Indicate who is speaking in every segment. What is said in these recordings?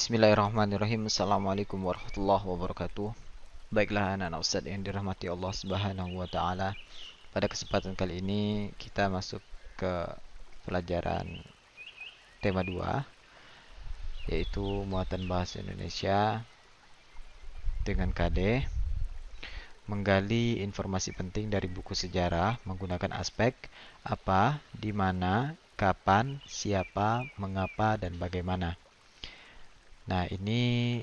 Speaker 1: Bismillahirrahmanirrahim. Assalamualaikum warahmatullahi wabarakatuh. Baiklah anak-anak Ustadz yang dirahmati Allah Subhanahu wa taala. Pada kesempatan kali ini kita masuk ke pelajaran tema 2, yaitu muatan bahasa Indonesia dengan KD, menggali informasi penting dari buku sejarah menggunakan aspek apa, di mana, kapan, siapa, mengapa, dan bagaimana. Nah, ini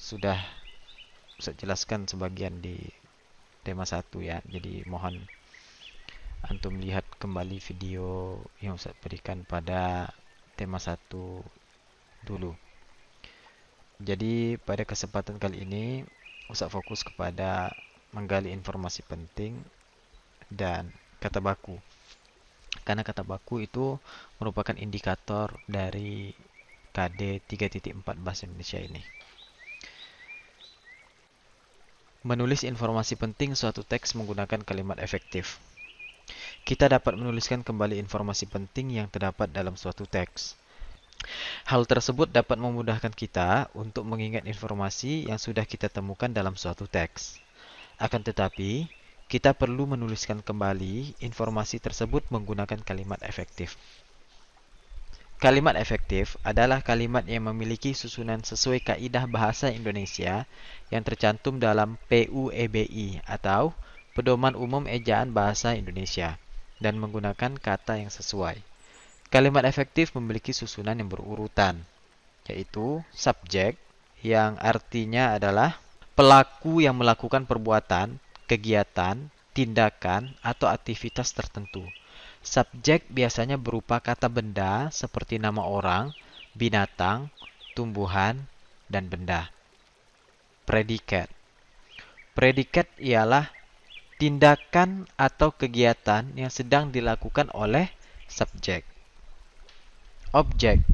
Speaker 1: sudah saya jelaskan sebagian di tema 1 ya. Jadi mohon antum lihat kembali video yang saya berikan pada tema 1 dulu. Jadi pada kesempatan kali ini Ustaz fokus kepada menggali informasi penting dan kata baku. Karena kata baku itu merupakan indikator dari KD 3.4 bahasa Indonesia ini. Menulis informasi penting suatu teks menggunakan kalimat efektif. Kita dapat menuliskan kembali informasi penting yang terdapat dalam suatu teks. Hal tersebut dapat memudahkan kita untuk mengingat informasi yang sudah kita temukan dalam suatu teks. Akan tetapi, kita perlu menuliskan kembali informasi tersebut menggunakan kalimat efektif. Kalimat efektif adalah kalimat yang memiliki susunan sesuai kaidah bahasa Indonesia yang tercantum dalam PUEBI atau Pedoman Umum Ejaan Bahasa Indonesia dan menggunakan kata yang sesuai. Kalimat efektif memiliki susunan yang berurutan, yaitu subjek yang artinya adalah pelaku yang melakukan perbuatan, kegiatan, tindakan, atau aktivitas tertentu. Subjek biasanya berupa kata benda seperti nama orang, binatang, tumbuhan, dan benda. Predikat. Predikat ialah tindakan atau kegiatan yang sedang dilakukan oleh subjek. Objek.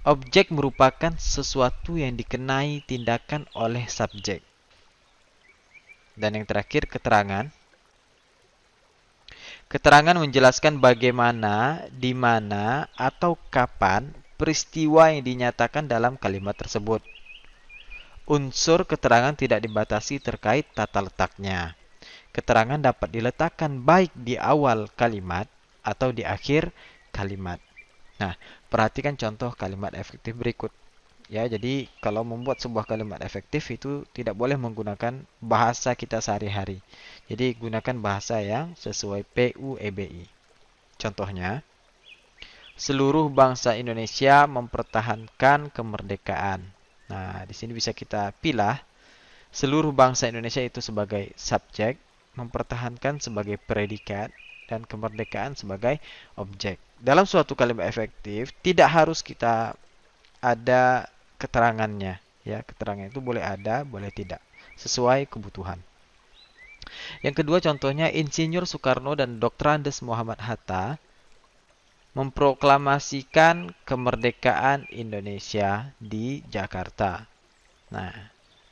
Speaker 1: Objek merupakan sesuatu yang dikenai tindakan oleh subjek. Dan yang terakhir, keterangan. Keterangan menjelaskan bagaimana, di mana, atau kapan peristiwa yang dinyatakan dalam kalimat tersebut. Unsur keterangan tidak dibatasi terkait tata letaknya. Keterangan dapat diletakkan baik di awal kalimat atau di akhir kalimat. Nah, perhatikan contoh kalimat efektif berikut. Ya, jadi kalau membuat sebuah kalimat efektif itu tidak boleh menggunakan bahasa kita sehari-hari. Jadi gunakan bahasa yang sesuai PUEBI. Contohnya, seluruh bangsa Indonesia mempertahankan kemerdekaan. Nah, di sini bisa kita pilih seluruh bangsa Indonesia itu sebagai subjek, mempertahankan sebagai predikat, dan kemerdekaan sebagai objek. Dalam suatu kalimat efektif, tidak harus kita ada keterangannya. Ya, keterangan itu boleh ada, boleh tidak, sesuai kebutuhan. Yang kedua contohnya, Insinyur Soekarno dan Dr. Andes Muhammad Hatta memproklamasikan kemerdekaan Indonesia di Jakarta. Nah,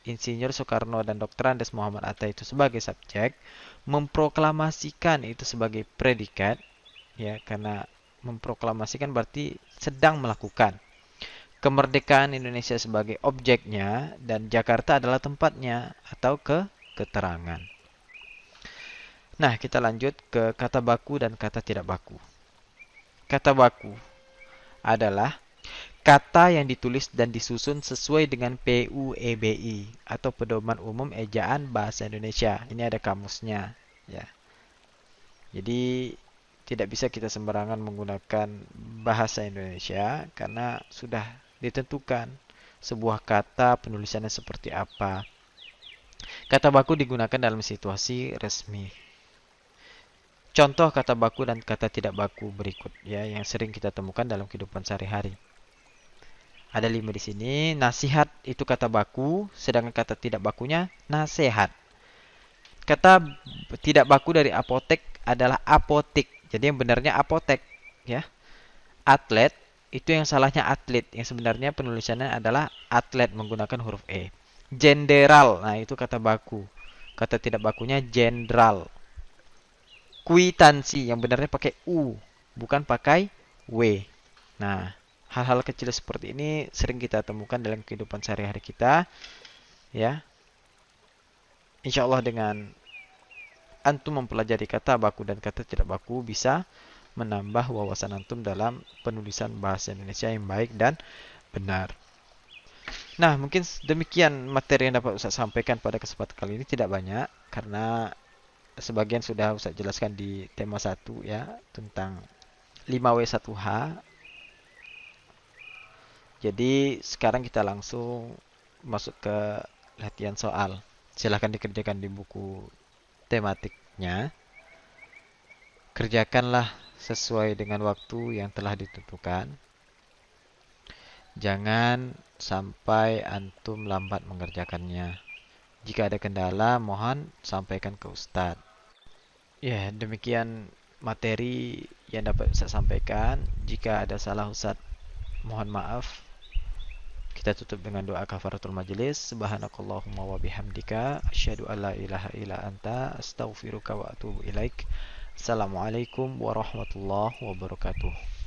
Speaker 1: Insinyur Soekarno dan Dr. Andes Muhammad Hatta itu sebagai subjek, memproklamasikan itu sebagai predikat, ya, karena memproklamasikan berarti sedang melakukan. Kemerdekaan Indonesia sebagai objeknya dan Jakarta adalah tempatnya atau keterangan. Nah, kita lanjut ke kata baku dan kata tidak baku. Kata baku adalah kata yang ditulis dan disusun sesuai dengan PUEBI atau Pedoman Umum Ejaan Bahasa Indonesia. Ini ada kamusnya, ya. Jadi tidak bisa kita sembarangan menggunakan bahasa Indonesia karena sudah ditentukan sebuah kata penulisannya seperti apa. Kata baku digunakan dalam situasi resmi. Contoh kata baku dan kata tidak baku berikut ya yang sering kita temukan dalam kehidupan sehari-hari. Ada 5 di sini. Nasihat itu kata baku, sedangkan kata tidak bakunya nasihat. Kata tidak baku dari apotek adalah apotik. Jadi yang benarnya apotek, ya. Atlet itu yang salahnya atlet. Yang sebenarnya penulisannya adalah atlet menggunakan huruf E. Jenderal, nah itu kata baku. Kata tidak bakunya jenderal. Kwitansi yang benarnya pakai U, bukan pakai W. Nah, Hal-hal kecil seperti ini sering kita temukan dalam kehidupan sehari-hari kita, ya. Insya Allah dengan antum mempelajari kata baku dan kata tidak baku bisa menambah wawasan antum dalam penulisan bahasa Indonesia yang baik dan benar. Nah, mungkin demikian materi yang dapat Ustaz sampaikan pada kesempatan kali ini, tidak banyak karena sebagian sudah Ustaz jelaskan di tema 1 ya, tentang 5W1H. Jadi sekarang kita langsung masuk ke latihan soal. Silahkan dikerjakan di buku tematiknya. Kerjakanlah sesuai dengan waktu yang telah ditentukan. Jangan sampai antum lambat mengerjakannya. Jika ada kendala, mohon sampaikan ke Ustadz. Ya, demikian materi yang dapat saya sampaikan. Jika ada salah Ustadz, mohon maaf. Kita tutup dengan doa kafaratul majelis. Subhanakallahumma wa bihamdika asyhadu an la ilaha illa anta astaghfiruka wa atubu ilaik. Assalamualaikum warahmatullahi wabarakatuh.